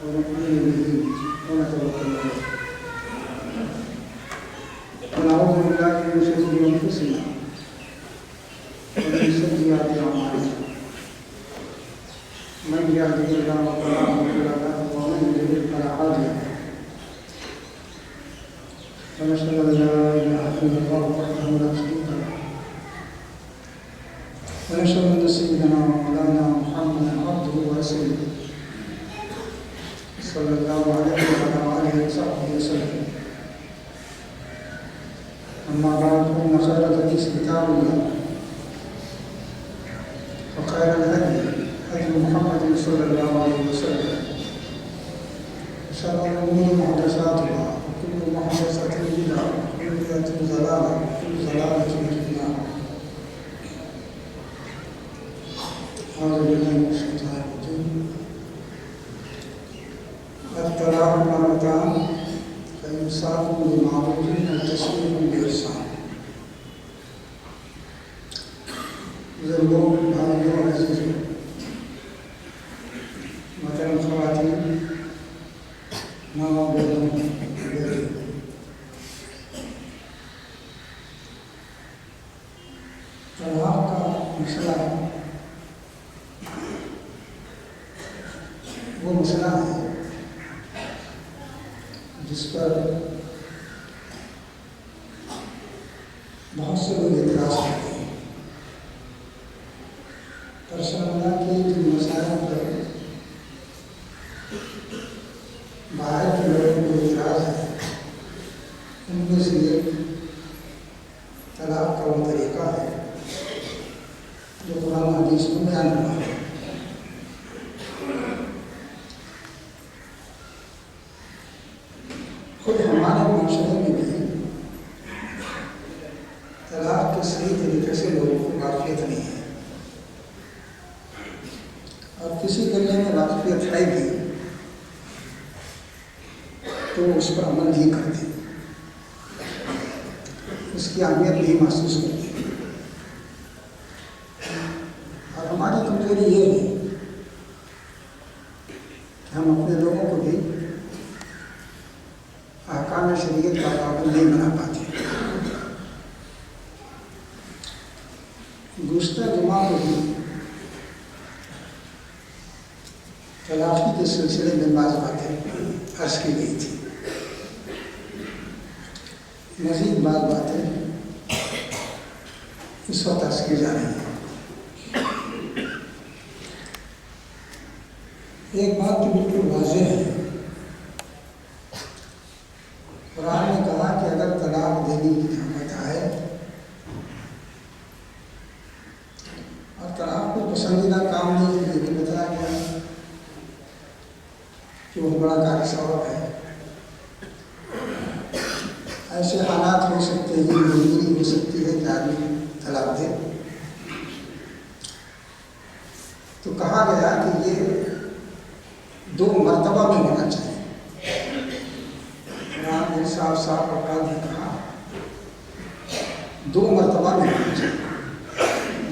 ونؤمن به ونتوكل عليه ونعوذ بالله من شرور انفسنا ومن سيئات اعمالنا من يهده الله فلا مضل له ومن يضلل فلا هادي له ونشهد ان لا اله الا الله وحده لا شريك له ونشهد ان سيدنا ومولانا محمدا عبده ورسوله صلى الله عليه وعلى اله وصحبه وسلم. اما بعد فان خير الحديث كتاب الله وخير الهدي هدي محمد صلى الله عليه وسلم وشر الامور محدثاتها وكل محدثه بدعه وكل بدعه ضلاله وكل ضلاله في النار. أعوذ بالله من الشيطان الرجيم. الطلاق مرتان فإمساك بمعروف أو تسريح بإحسان. بزرگوں بھائیوں عزیزوں محترم خواتین ماں بہنوں بیٹے، طلاق کا مسئلہ وہ مسئلہ ہے جس پر بہت سے لوگ اعتراض کرتے ہیں. پرسنلہ کے جن مسائل پر باہر کے لوگوں کو اعتراض ہے، ان میں سے ایک طلاق کا وہ طریقہ ہے جو قرآن حدیث میں بیان ہوا ہے. خود ہمارے معاشرے میں بھی طلاق کے صحیح طریقے سے لوگوں کو واقفیت نہیں ہے، اور کسی کرنے میں واقفیت ہے بھی تو اس پر عمل نہیں کرتے، اس کی اہمیت نہیں محسوس کرتے. اور ہماری کمزوری یہ ہے کہ ہم اپنے لوگوں کو بھی احکام شریعت کا پابند نہیں بنا پاتے. گزشتہ جمعہ کو بھی تلافی کے سلسلے میں بعض باتیں عرض کی گئی تھی. مزید بعض باتیں اس وقت عرض کی جا رہی ہیں. ایک بات تو بالکل واضح ہے، قرآن نے کہا کہ اگر طلاق دینے کی نوبت آئے اور طلاق کو پسندیدہ کام نہیں ہے، یہ بھی بتایا گیا کہ وہ بڑا کاری ثواب ہے. ایسے حالات ہو سکتے ہیں، مجبوری ہو سکتی ہے کہ آدمی طلاق دے. تو کہا گیا کہ یہ 2 مرتبہ میں ہونا چاہیے. صاف صاف اوقات نے کہا 2 مرتبہ میں ہونا چاہیے.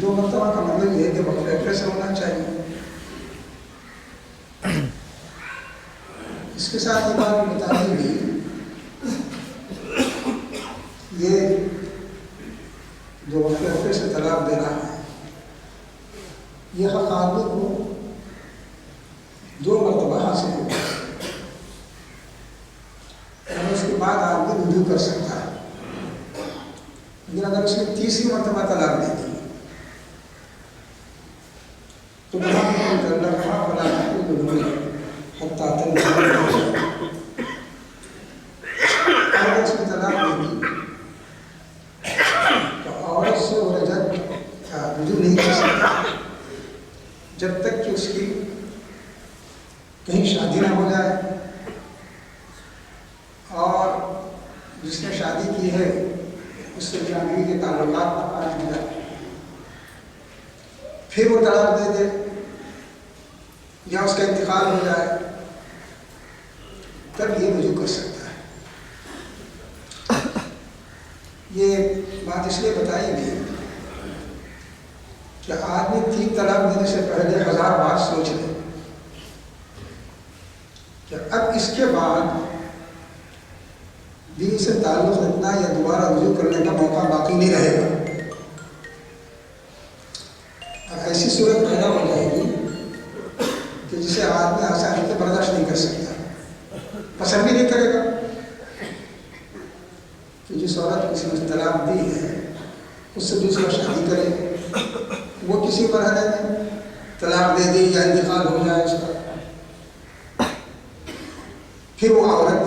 2 مرتبہ کا مطلب یہ ہے کہ وقفے سے ہونا چاہیے. اس کے ساتھ یہ بات بتائی گئی، یہ جو وقفے سے طلاق دے رہا ہے یہ حق آدمی کو 2 مرتبہ حاصل ہوگا، اور اس کے بعد آدمی رجوع کر سکتا ہے. لیکن اگر اس نے 3ری مرتبہ طلاق دے دی تو اگر اس نے طلاق دے دی تو عورت سے وہ رجوع نہیں کر سکتا جب تک کہ اس کی کہیں شادی نہ ہو جائے، اور جس نے شادی کی ہے اس سے جانبی کے تعلقات قائم ہو جائے. پھر وہ طلاق دے دے یا اس کا انتقال ہو جائے تب یہ رجوع کر سکتا ہے. یہ بات اس لیے بتائی گئی کہ آدمی 3 طلاق دینے سے پہلے 1000 بار سوچ لے کہ اب اس کے بعد دین سے تعلق رکھنا یا دوبارہ رجوع کرنے کا موقع باقی نہیں رہے گا. اور ایسی صورت پیدا ہو جائے گی کہ جسے آدمی آسانی سے برداشت نہیں کر سکتا, پسند بھی نہیں کرے گا کہ جس عورت کسی نے طلاق دی ہے اس سے دوسرا شادی کرے, وہ کسی مرحلے میں طلاق دے دی یا انتقال ہو جائے اس کا, پھر وہ عورت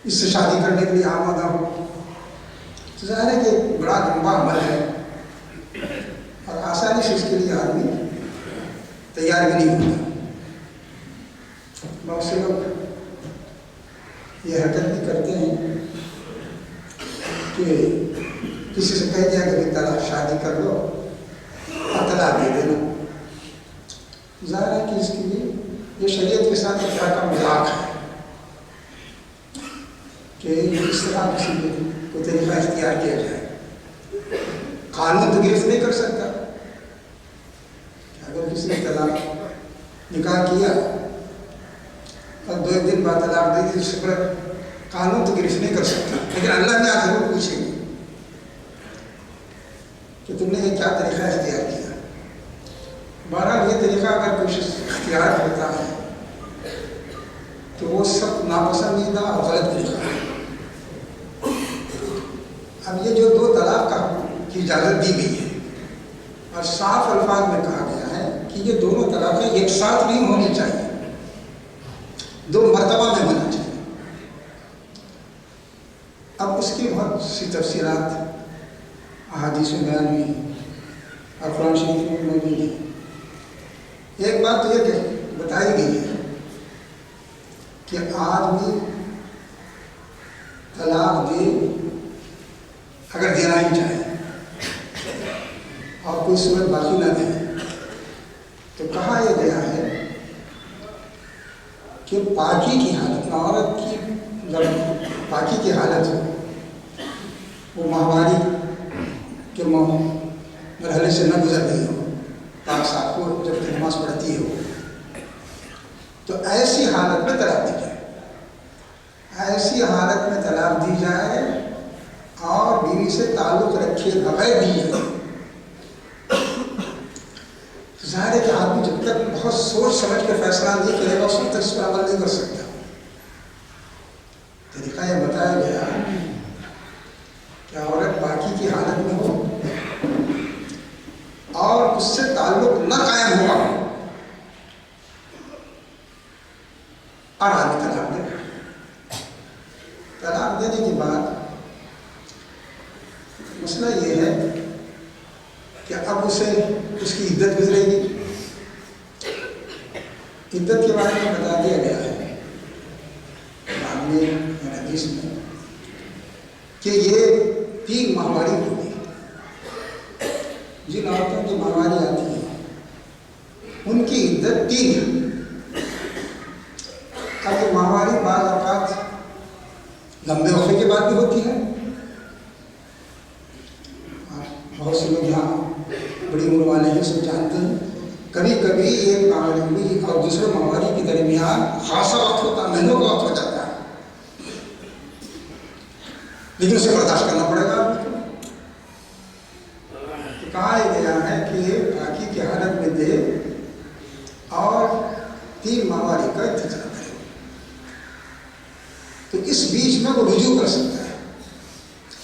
اس سے شادی کرنے کے لیے آمادہ ہو, تو ظاہر ہے کہ بڑا لمبا عمل ہے اور آسانی سے اس کے لیے آدمی تیار بھی نہیں ہوتا. بہت سے لوگ یہ حرکت بھی کرتے ہیں کہ کسی سے کہہ دیا کہ طلاق شادی کر لو اور طلاق دے دینا. ظاہر ہے کہ اس کے لیے یہ شریعت کے ساتھ ایک طرح کا مذاق ہے کہ اس طرح کسی کو طریقہ اختیار کیا جائے. قانون تو گرفت نہیں کر سکتا, اگر کسی نے طلاق نکاح کیا اور 2 دن بعد طلاق دے دی, اس پر قانون تو گرفت نہیں کر سکتا, لیکن اللہ نے آخر وہ پوچھے گی کہ تم نے یہ کیا طریقہ اختیار کیا. بہرحال یہ طریقہ اگر کوئی اختیار کرتا ہے تو وہ سب ناپسندیدہ اور غلط طریقہ ہے. اب یہ جو 2 طلاق کی اجازت دی گئی ہے اور صاف الفاظ میں کہا گیا ہے کہ یہ دونوں طلاقیں ایک ساتھ نہیں ہونی چاہیے, 2 مرتبہ میں ہونا چاہیے. اب اس کی بہت سی تفصیلات احادیث میں بیان ہوئی اور قرآن شریف میں موجود ہے. ایک بات تو یہ کہ بتائی گئی ہے کہ آدمی طلاق دے اگر دینا ہی چاہے اور کوئی صورت باقی نہ دے, تو کہا یہ گیا ہے کہ پاکی کی حالت میں, عورت کی جب پاکی کی حالت ہو, وہ ماہواری کے مرحلے سے نہ گزر رہی ہو, پاک صاحب کو جب نماز پڑھتی ہو, تو ایسی حالت میں طلاق دی جائے. ایسی حالت میں طلاق دی جائے اور بیوی سے تعلق رکھے بغیر دی جائے. ظاہر ہے کہ آدمی جب تک بہت سوچ سمجھ کے فیصلہ نہیں کرے گا اس وقت تک اس پر عمل نہیں کر سکتا. طریقہ یہ بتایا گیا کہ عورت باقی کی حالت میں ہو اور اس سے تعلق نہ قائم ہوا اور آدمی طلاق دے. طلاق دینے کے بعد مسئلہ یہ ہے کہ اب اسے اس کی عدت گزرے گی. عدت کے بارے میں بتا دیا گیا ہے بعد میں حدیث میں کہ یہ 3 ماہواری ہوگی. جن عورتوں کی ماہواری آتی ہے ان کی عدت 3 ہے. اب یہ ماہواری بعض اوقات لمبے وقفے کے بعد بھی ہوتی ہے. بہت سے لوگ یہاں بڑی عمر والے ہیں سب جانتے ہیں, کبھی کبھی ایک ماہواری اور دوسرے ماہواری کے درمیان خاصا وقت ہوتا ہے, مہینوں کا وقت ہو جاتا ہے, لیکن اسے برداشت کرنا پڑے گا. تو کہا یہ گیا ہے کہ باقی کی حالت میں دے اور 3 ماہواری کا انتظار کرے, تو اس بیچ میں وہ رجوع کر سکتا ہے.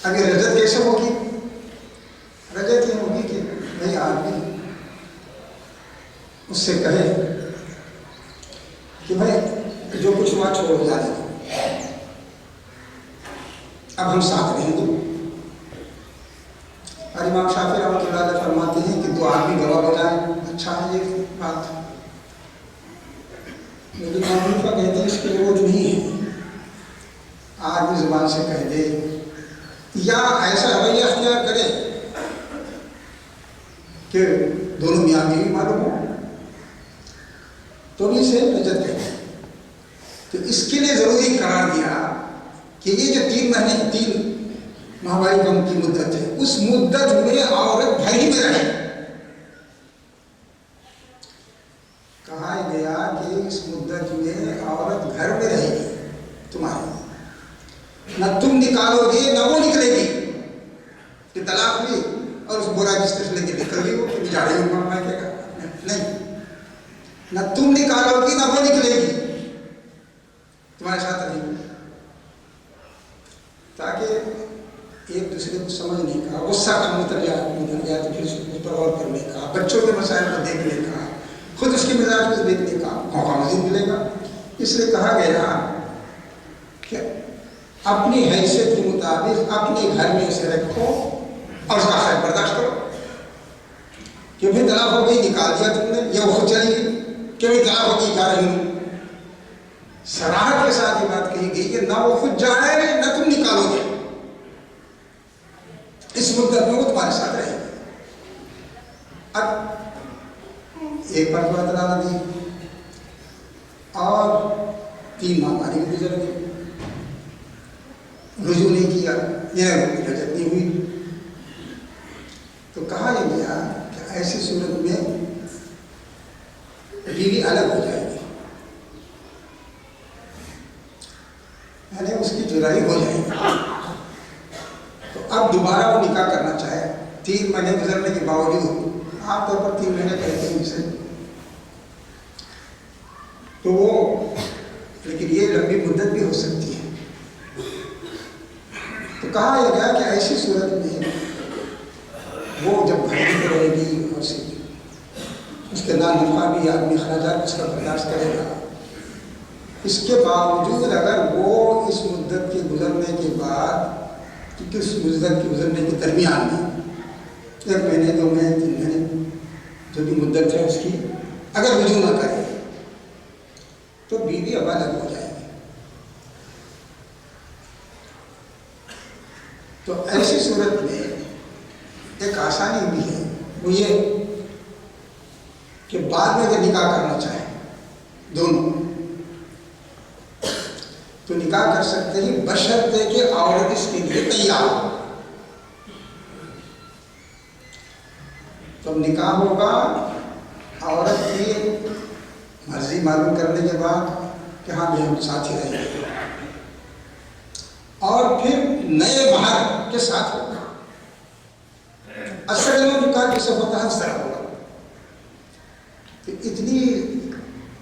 اب یہ رجت کیسے ہوگی؟ رجت یہ ہوگی کہ نہیں آدمی اس سے کہے کہ بھائی جو کچھ ہوا چھوڑ جانے دو, اب ہم ساتھ رہیں گے. اور امام شافعی رحمۃ اللہ علیہ فرماتے ہیں کہ 2 آدمی گواہ ہو جائیں, اچھا ہے یہ بات, لیکن امام حنیفہ کہتے ہیں اس کے روز نہیں ہے. آدمی زبان سے کہہ دے یا ایسا رویہ اختیار کرے کہ دونوں میاں بیوی معلوم ہو تو بھی اسے رجت کہتے ہیں. تو اس کے لیے ضروری قرار دیا کہ یہ جو 3 مہینے 3 ماہواری کی مدت ہے, اس مدت میں عورت گھر ہی میں رہے. کہا گیا کہ اس مدت میں عورت گھر میں رہے گی تمہاری، نہ تم نکالو گے نہ وہ نکلے گی کہ طلاق ہوئی اور اس برا بستر سے لے کے نکل گئی وہ جا رہی ہوں میں کہے گا نہیں، نہ تم نکالو گی نہ وہ نکلے گی تمہارے ساتھ رہے گی، تاکہ ایک دوسرے کو سمجھنے کا، غصہ کا نظریہ تو پھر اس پر غور کرنے کا، بچوں کے مسائل کو دیکھنے کا، خود اس کے مزاج کو دیکھنے کا موقع مزید ملے گا۔ اس لیے کہا گیا کہ اپنی حیثیت کے مطابق اپنے گھر میں اسے رکھو اور اس کا خیر برداشت کرو، کہ بھی طلاق ہو گئی نکال دیا تم نے، یا وہ خود چلی گئی کہ بھی طلاق ہو گئی جا رہی ہوں، صراحت کے ساتھ یہ بات کہی گئی کہ نہ وہ خود جائے نہ تم نکالو گے، اس مدت میں وہ تمہارے ساتھ رہے گی۔ اب ایک مرتبہ طلاق دی اور 3 ماہواری بھی گزر گئی، رجوع نہیں کیا، یہ رجعت نہیں ہوئی، تو کہا یہ گیا کہ ایسی صورت میں بیوی الگ ہو جائے گی، یعنی اس کی جدائی ہو جائے گی۔ تو اب دوبارہ وہ نکاح کرنا چاہے 3 مہینے گزرنے کے باوجود، عام طور پر 3 مہینے کہتے ہیں اسے، تو وہ، لیکن یہ لمبی مدت بھی ہو سکتی ہے، تو کہا یہ گیا کہ ایسی صورت میں وہ جب گھر میں رہے گی اور اس کے نان نفع بھی آدمی اخراجات اس کا برداشت کرے گا، اس کے باوجود اگر وہ اس مدت کے گزرنے کے بعد، کیونکہ اس مدت کے گزرنے کے درمیان میں 1 مہینے 2 مہینے 3 مہینے جو بھی مدت ہے اس کی، اگر رجوع نہ کرے تو بیوی اب الگ ہو جائے گی۔ تو ایسی صورت میں ایک آسانی بھی ہے، وہ یہ کہ بعد میں اگر نکاح کرنا چاہیں دونوں تو نکاح کر سکتے ہیں، بشرطے کہ عورت اس کے لیے تیار ہو۔ تو نکاح ہوگا عورت کی مرضی معلوم کرنے کے بعد کہ ہاں بھی ہم ساتھ ہی رہیں گے، اور پھر نئے مہر کے ساتھ ہوگا۔ اصل میں نکاح جسے ہوتا ہے اس طرح ہوگا۔ تو اتنی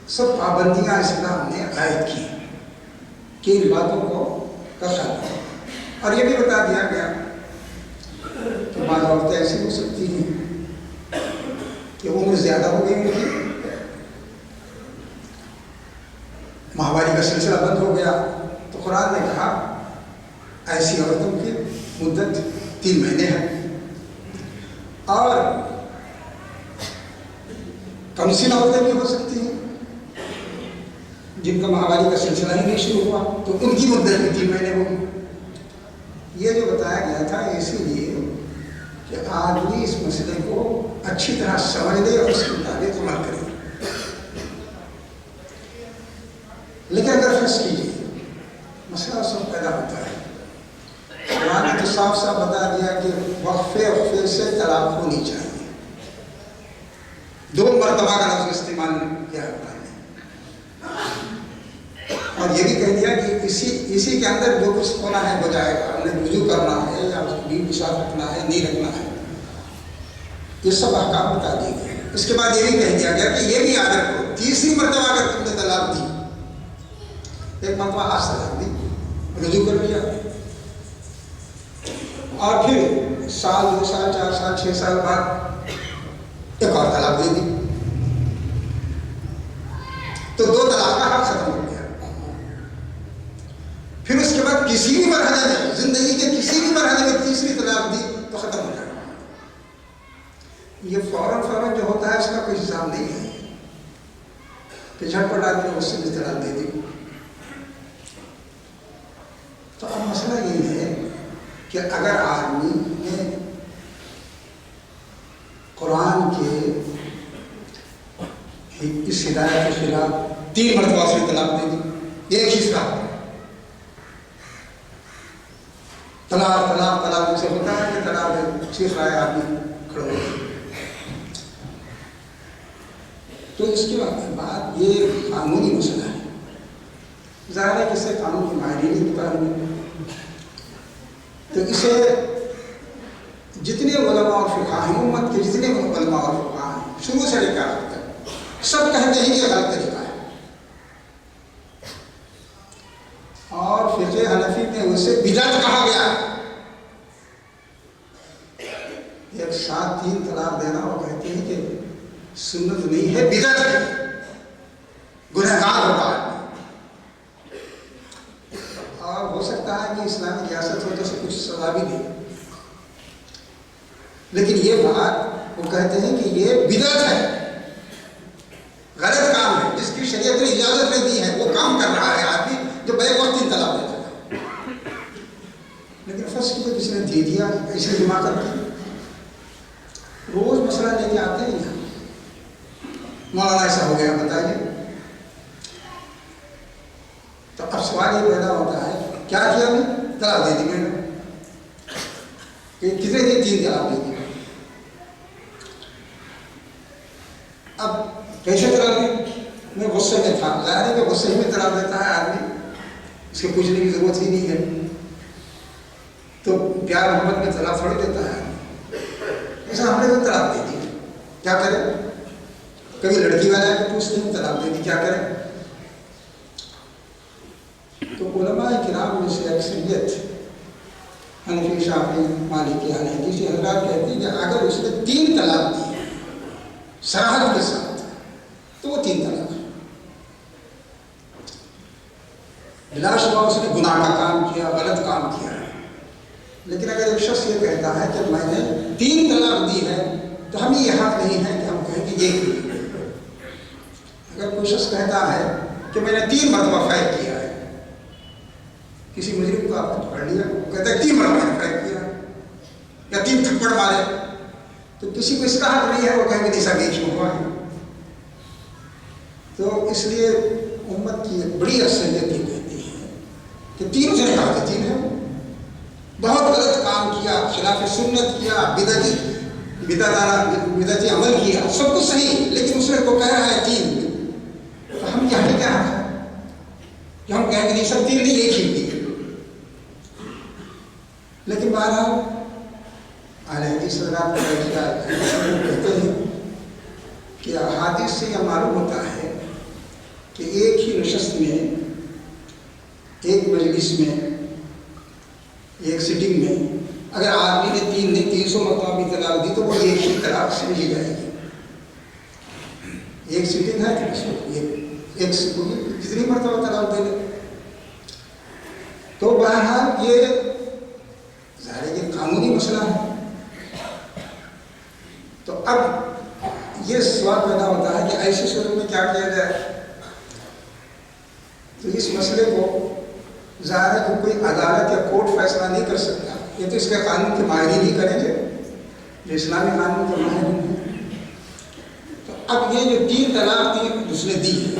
سب پابندیاں اسلام نے عائد کی کہ ان باتوں کو کا خیال کرو، اور یہ بھی بتا دیا گیا کہ بعض عورتیں ایسی ہو سکتی ہیں کہ عمر زیادہ ہو گئی ان کی، ماہواری کا سلسلہ بند ہو گیا، تو قرآن نے کہا ایسی عورتوں کی مدت 3 مہینے ہے، اور کم سن عورتیں بھی ہو سکتی ہیں جن کا ماہواری کا سلسلہ ہی نہیں شروع ہوا، تو ان کی مدت بھی 3 مہینے ہوگی۔ یہ جو بتایا گیا تھا اسی لیے کہ آدمی اس مسئلے کو اچھی طرح سمجھ لے اور اس کے مطابق عمل کرے۔ لیکن اگر فرض کیجیے مسئلہ سب پیدا ہوتا ہے، قرآن نے تو صاف صاف بتا دیا کہ وقفے سے طلاق ہونی چاہیے، 2 مرتبہ کا لفظ استعمال کیا ہے قرآن نے، اور یہ بھی کہہ دیا کہ اسی کے اندر جو کچھ ہونا ہے ہو جائے گا، ہم نے رجوع کرنا ہے یا اس کو بیوی کے ساتھ رکھنا ہے نہیں رکھنا ہے، یہ سب احکام بتا دیے گئے۔ اس کے بعد یہ بھی کہہ دیا گیا کہ یہ بھی یاد رکھو 3ری مرتبہ اگر تم نے طلاق دی، 1 مرتبہ آج طلاق دی، رجوع کر لیا، اور پھر 1 سال 2 سال 4 سال 6 سال بعد ایک اور طلاق دے دی، تو 2 طلاق کا حق ختم ہو گیا۔ پھر اس کے بعد کسی بھی مرحلے میں، زندگی کے کسی بھی مرحلے میں 3ری طلاق دی تو ختم ہو جائے گا۔ یہ فوراً جو ہوتا ہے اس کا کوئی حساب نہیں ہے کہ جھٹ پٹ آدمی نے اس سے بھی طلاق دے دی۔ تو اب مسئلہ یہ ہے کہ اگر آدمی نے قرآن کے اس ہدایت کے خلاف 3 مرتبہ سے طلاق دے دی، یہ ایک چیز کا طلاق سے ہوتا ہے کہ طلاق چیخ رہا ہے آدمی کھڑا ہو گیا، تو اس کے بعد یہ قانونی مسئلہ ہے ظاہر ہے کہ اس سے قانون کی معنی نہیں بتا رہی. تو اسے جتنے علماء اور فقہاء ہیں، امت کے جتنے علماء اور فقہاء ہیں شروع سے لے کر آخر تک سب کہتے ہیں یہ غلط طریقہ ہے. اور فقہ حنفی میں اسے بدعت کہا گیا. ایک ساتھ 3 طلاق دینا وہ کہتے ہیں کہ سنت نہیں ہے، بدعت ہے، گنہگار ہوگا آدمی. اور ہو سکتا ہے کہ اسلامی ریاست ہو تو اسے کچھ سزا بھی دے، لیکن یہ بات وہ کہتے ہیں کہ یہ بدعت ہے، غلط کام ہے، جس کی شریعت نے اجازت نہیں دی ہے وہ کام کر رہا ہے آدمی جو بیک وقت 3 طلاق دیتا ہے. لیکن فرض کیا کسی نے دے دیا ایسے جمع کر کے روز مسئلہ لے کے آتے ہیں، مولانا ایسا ہو گیا بتائیے. تو اب سوال یہ پیدا ہوتا ہے کیا کیا میں طلاق دے دی میں نے کہ کتنے دن 3 طلاق دے دی. اب کیسے طلاق دی؟ میں غصے میں تھا، ظاہر ہے کہ غصے میں طلاق دیتا ہے آدمی، اس کے پوچھنے کی ضرورت ہی نہیں ہے. تو پیار محبت میں طلاق تھوڑی دیتا ہے. ایسا ہم نے تو طلاق دے دی، کیا کریں؟ کبھی لڑکی والا ہے کہ پوچھتے ہیں طلاق دے دی کیا کریں؟ تو علماء کرام میں سے اکثریت حنفی، شافعی، مالکی، حنفی حضرات کہتے ہیں کہ اگر اس نے 3 طلاق دی صراحت کے ساتھ تو وہ 3 طلاق ہے. بلا شبہ اس نے گناہ کا کام کیا، غلط کام کیا ہے. لیکن اگر ایک شخص یہ کہتا ہے کہ میں نے 3 طلاق دی ہے تو ہمیں یہ حق نہیں ہے کہ ہم کہیں کہ یہ کیوں. اگر کوئی شخص کہتا ہے کہ میں نے 3 مرتبہ فیض کیا ہے، کسی مجرم کو آپ نے پکڑ لیا، وہ کہتا ہے 3 مرتبہ میں نے فیض کیا یا 3 تھپڑ مارے، تو کسی کو اس کا حق نہیں ہے وہ کہیں گے ایسا بھی کیوں ہوا ہے. تو اس لیے امت کی ایک بڑی اکثریت یہ کہتی ہے کہ 3 سے کہا کہ 3 ہے، بہت غلط کام کیا، خلاف سنت کیا، بدعتی عمل کیا، سب کچھ صحیح، لیکن اس میں کو کہہ رہا ہے 3. تو ہم کیا کیا ہے کہ ہم کہیں گے نہیں سب 3 نہیں، ایک ہی بھی. لیکن بہرحال اہل حدیث حضرات کہتے ہیں کہ احادیث سے یہ معلوم ہوتا ہے کہ ایک ہی نشست میں، ایک مجلس میں، ایک سٹنگ میں اگر آدمی نے 300 مرتبہ بھی طلاق دی تو وہ ایک ہی طلاق سے مل جائے گی. ایک سٹنگ ہے ایک جتنی مرتبہ طلاق دے لے. تو بہرحال یہ ظاہر ہے کہ قانونی مسئلہ ہے. تو اب یہ سوال پیدا ہوتا ہے کہ ایسی صورت میں کیا کیا جائے. تو اس مسئلے کو ظاہر ہے کہ کوئی عدالت یا کورٹ فیصلہ نہیں کر سکتا. یہ تو اس کے قانون کی ماہری نہیں کریں گے جو اسلامی قانون کے ماہر ہیں. تو اب یہ جو 3 طلاق تھی اس نے دی ہے،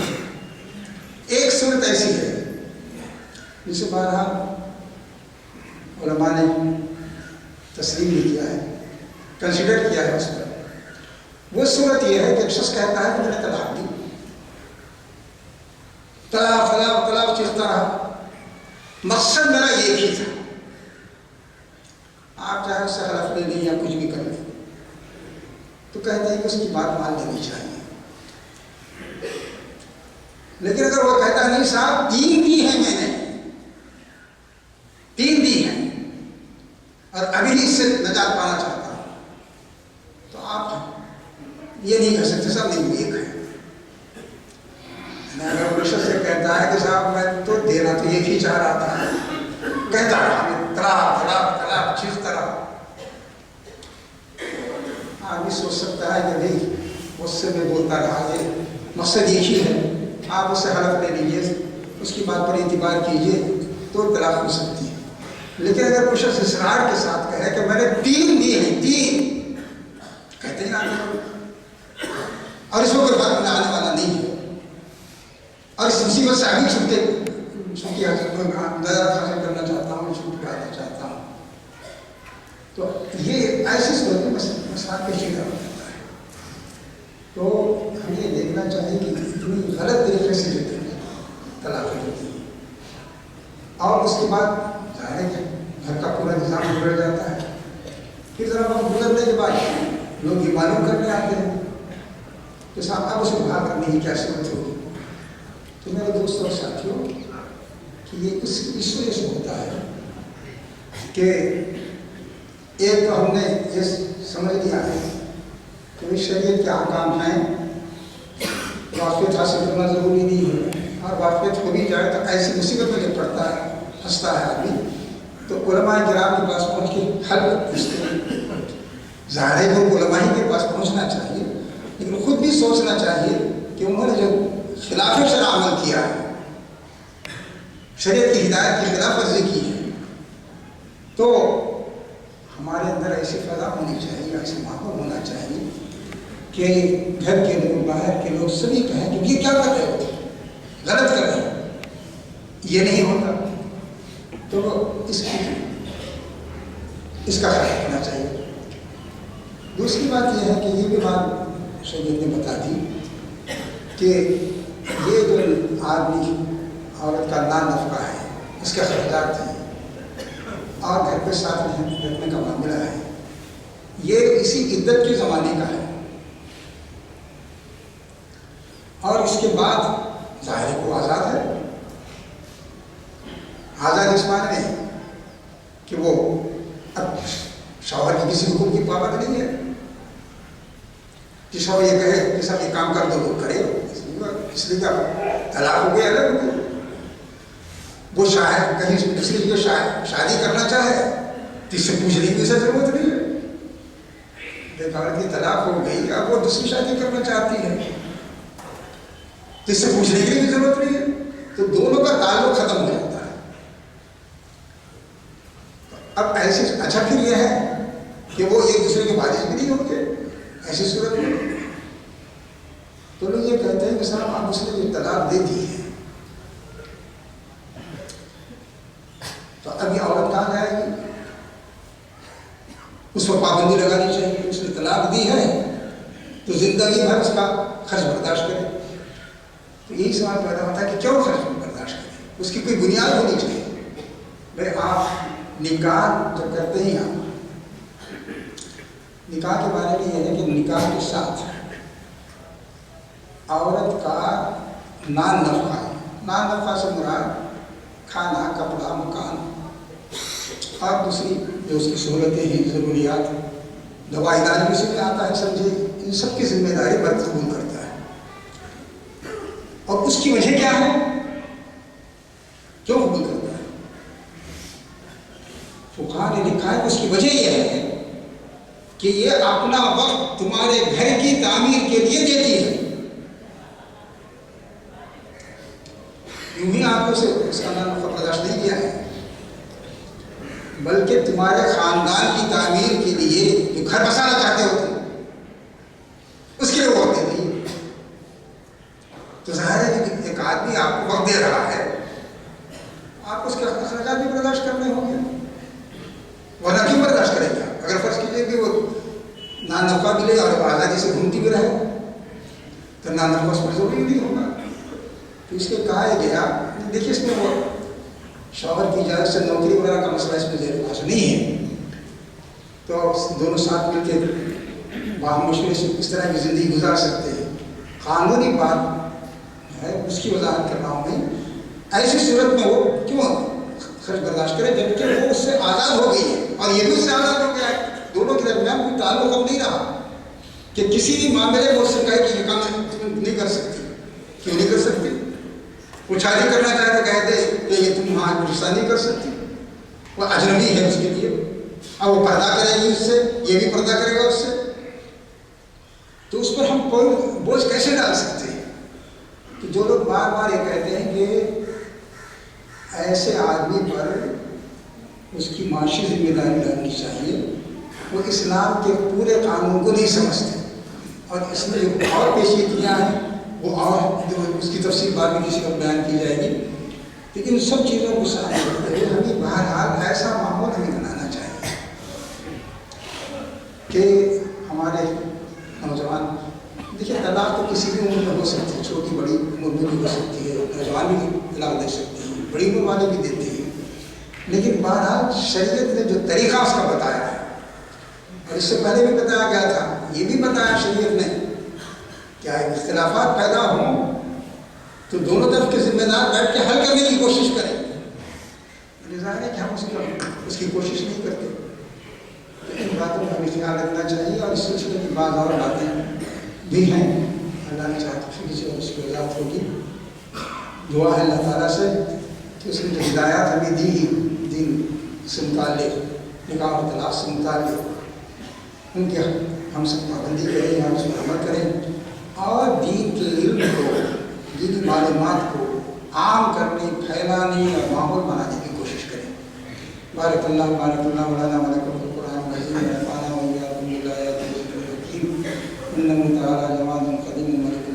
ایک صورت ایسی ہے جسے بہرحال علماء نے تسلیم بھی کیا ہے، کنسیڈر کیا ہے اس پر. وہ صورت یہ ہے کہ ایک شخص کہتا ہے کہ میں نے طلاق دی، طلاق طلاق طلاق چلتا رہا، مقصد میرا ایک ہی تھا. آپ چاہے اس سے حلف لے لیں یا کچھ بھی کر لیں، تو کہتے ہیں کہ اس کی بات مان لینی چاہیے. لیکن اگر وہ کہتا ہے نہیں صاحب 3 دی ہیں، میں نے 3 دی ہیں اور ابھی اس سے نجات پانا چاہتا ہوں، تو آپ یہ نہیں کہہ سکتے صاحب نہیں ایک ہے. اگر کوئی شخص سے کہتا ہے کہ صاحب میں تو دینا تو ایک ہی چاہ رہا تھا، کہتا رہا طلاق طلاق طلاق چیز طرح، آدمی سوچ سکتا ہے کہ نہیں اس سے میں بولتا رہا، یہ مقصد ایک ہی ہے، آپ اس سے حلف لے لیجیے، اس کی بات پر اعتبار کیجیے تو طلاق ہو سکتی ہے. لیکن اگر کوئی شخص اصرار کے ساتھ کہے کہ میں نے 3 دی ہیں، 3 کہتے ہیں آدمی، اور اس میں کوئی فرق نہ آنے والا نہیں ہے، اور اس مصیبت سے ابھی چھٹی حاصل کرنا چاہتا ہوں، چھٹی آنا چاہتا ہوں، تو یہ ایسی صورت میں مسئلہ پیچیدہ ہو جاتا ہے. تو ہمیں یہ دیکھنا چاہیے کہ اتنی غلط طریقے سے جو طلاق ہوتی ہے اور اس کے بعد ظاہر ہے گھر کا پورا نظام بگڑ جاتا ہے. پھر ذرا وقت گزرنے کے بعد لوگ یہ معلوم کرنے آتے ہیں کہ صاحب اب اسے باہر کرنے کی کیا ضرورت ہوگی. تو میرے دوستوں اور ساتھیوں کہ یہ اس وجہ سے ہوتا ہے کہ ایک تو ہم نے یہ سمجھ لیا ہے کہ شریعت کے احکام ہیں, واقفیت حاصل کرنا ضروری نہیں ہے, اور واقفیت ہو بھی جائے تو ایسی مصیبت میں جب پڑتا ہے ہنستا ہے آدمی تو علماء کرام کے پاس پہنچ کے حل پوچھتے ہیں. ظاہر ہے کہ علماء کے پاس پہنچنا چاہیے, لیکن خود بھی سوچنا چاہیے کہ انہوں نے جو خلاف شرع عمل کیا ہے, شریعت کی ہدایت کی خلاف ورزی کی ہے, تو ہمارے اندر ایسی فضا ہونی چاہیے, ایسا ماحول ہونا چاہیے کہ گھر کے لوگ, باہر کے لوگ سبھی کہیں کہ یہ کیا کر رہے ہو, غلط کر رہے ہو, یہ نہیں ہوتا. تو اس کا خیال رکھنا چاہیے. دوسری بات یہ ہے کہ یہ بھی بات شریعت نے بتا دی کہ یہ جو آدمی عورت کا نان نفقہ ہے, اس کے اخراجات ہیں اور گھر کے ساتھ رکھنے کا معاملہ ہے, یہ اسی عدت کے زمانے کا ہے. اور اس کے بعد ظاہر کو آزاد ہے. آزاد اس معنی میں کہ وہ اب شوہر کی کسی حکم کی پابند نہیں ہے کہ شوہر یہ کہے کہ سب یہ کام کر دو وہ کرے, اس لیے کیا طلاق ہو گیا, الگ ہو گیا. وہ شاید کہیں دوسری جگہ شادی کرنا چاہے تو اس سے پوچھنے کی اسے ضرورت نہیں ہے. ایک عورت کی طلاق ہو گئی, اب وہ دوسری شادی کرنا چاہتی ہے تو اس سے پوچھنے کی بھی ضرورت نہیں ہے. تو دونوں کا تعلق ختم ہو جاتا ہے. اب ایسی اچھا پھر یہ ہے کہ وہ ایک دوسرے کے وارث بھی نہیں ہوتے ایسی صورت میں. تو لوگ یہ کہتے ہیں کہ صاحب آپ اس نے جو طلاق دے دی ہے تو اب یہ عورت کہاں جائے گی, اس پر پابندی لگانی چاہیے. اس نے طلاق دی ہے تو زندگی بھر اس کا خرچ برداشت کرے. تو یہی سوال پیدا ہوتا ہے کہ کیوں خرچ برداشت کرے, اس کی کوئی بنیاد ہونی چاہیے. بھائی آپ نکاح جب کرتے ہی آپ نکاح کے بارے میں یہ ہے کہ نکاح کے ساتھ عورت کا نان نفقہ, نان نفقہ سے مراد کھانا, کپڑا, مکان اور دوسری جو اس کی سہولتیں ہیں, ضروریات, دوا علاج بھی سے بھی آتا ہے سمجھے, ان سب کی ذمہ داری مرد قبول کرتا ہے. اور اس کی وجہ کیا ہے, کیوں قبول کرتا ہے؟ فقہاء نے لکھا ہے کہ اس کی وجہ یہ ہے کہ یہ اپنا وقت تمہارے گھر کی تعمیر کے لیے دیتی ہے. یوں ہی آپ کو اس کا نام برداشت نہیں کیا ہے, بلکہ تمہارے خاندان کی تعمیر کے لیے جو گھر بسانا چاہتے ہوتے اس کے لیے وہ وقت نہیں. تو ظاہر ہے کہ ایک آدمی آپ کو وقت دے رہا ہے, آپ اس کے اخراجات بھی برداشت کرنے ہوں گے, ورنہ کیوں برداشت کریں گے. اگر فرض کیجیے کہ وہ نان نفقہ ملے اور آزادی سے گھومتی بھی رہے تو نان نفقہ اس پر ضروری نہیں ہوگا. تو اس کے کہا گیا, دیکھیے اس میں وہ شوہر کی اجازت سے نوکری وغیرہ کا مسئلہ اس میں زیر بحث نہیں ہے. تو دونوں ساتھ مل کے باہم مشکل سے اس طرح کی زندگی گزار سکتے ہیں. قانونی بات ہے, اس کی وضاحت کر رہا ہوں میں. ایسی صورت میں وہ کیوں خرچ برداشت کرے جبکہ وہ اس سے آزاد ہو گئی ہے اور یہ بھی اس سے آزاد ہو گیا ہے. دونوں کے درمیان کوئی تعلق اب نہیں رہا کہ کسی بھی معاملے میں اس سے کہے کہ یہ کام نہیں کر سکتی. کیوں نہیں کر سکتی؟ وہ شادی کرنا چاہے تو کہتے کہ یہ تم وہاں رشتہ نہیں کر سکتی, وہ اجنبی ہے اس کے لیے. اب وہ پردہ کرے گی اس سے, یہ بھی پردہ کرے گا اس سے, تو اس پر ہم کوئی بوجھ کیسے ڈال سکتے ہیں؟ کہ جو لوگ بار بار یہ کہتے ہیں کہ ایسے آدمی پر اس کی معاشی ذمہ داری ڈالنی چاہیے, وہ اسلام کے پورے قانون کو نہیں سمجھتے. اور اس میں جو اور پیچیدگیاں ہیں وہ اور اس کی تفصیل بعد میں کسی کو بیان کی جائے گی. لیکن سب چیزوں کو سامنے رکھتے ہوئے ہمیں بہرحال ایسا ماحول ہمیں بنانا چاہیے کہ ہمارے نوجوان, دیکھیے طلاق تو کسی بھی عمر میں ہو سکتی ہے, چھوٹی بڑی عمر میں بھی ہو سکتی ہے, نوجوان بھی طلاق دے سکتے ہیں, بڑی عمر والے بھی دیتے ہیں. لیکن بہرحال شریعت نے جو طریقہ اس کا بتایا ہے، اور اس سے پہلے بھی بتایا گیا تھا، یہ بھی بتایا شریعت نے کہ اختلافات پیدا ہوں تو دونوں طرف کے ذمہ دار بیٹھ کے حل کرنے کی کوشش کریں۔ ظاہر ہے کہ ہم اس کی کوشش نہیں کرتے، تو ان باتوں کا بھی خیال رکھنا چاہیے۔ اور اس سلسلے کی بعض اور باتیں بھی ہیں، اللہ نے چاہا تو سے اس کی وضاحت ہوگی۔ دعا ہے اللہ تعالیٰ سے کہ اس نے جو ہدایات ہمیں دی دین سے متعلق، نکاح اور طلاق سے متعلق، ان کے ہم سب پابندی کریں، ہم اس پر عمل کریں، اور دین کے علم کو، دینی معلومات کو عام کرنے، پھیلانے اور ماحول بنانے کی کوشش کریں۔ بارک اللہ مولانا ولکم فی القرآن العظیم ونفعنا وإياکم بالآیات والذکر الحکیم، إنہ تعالی جواد قدیم ملک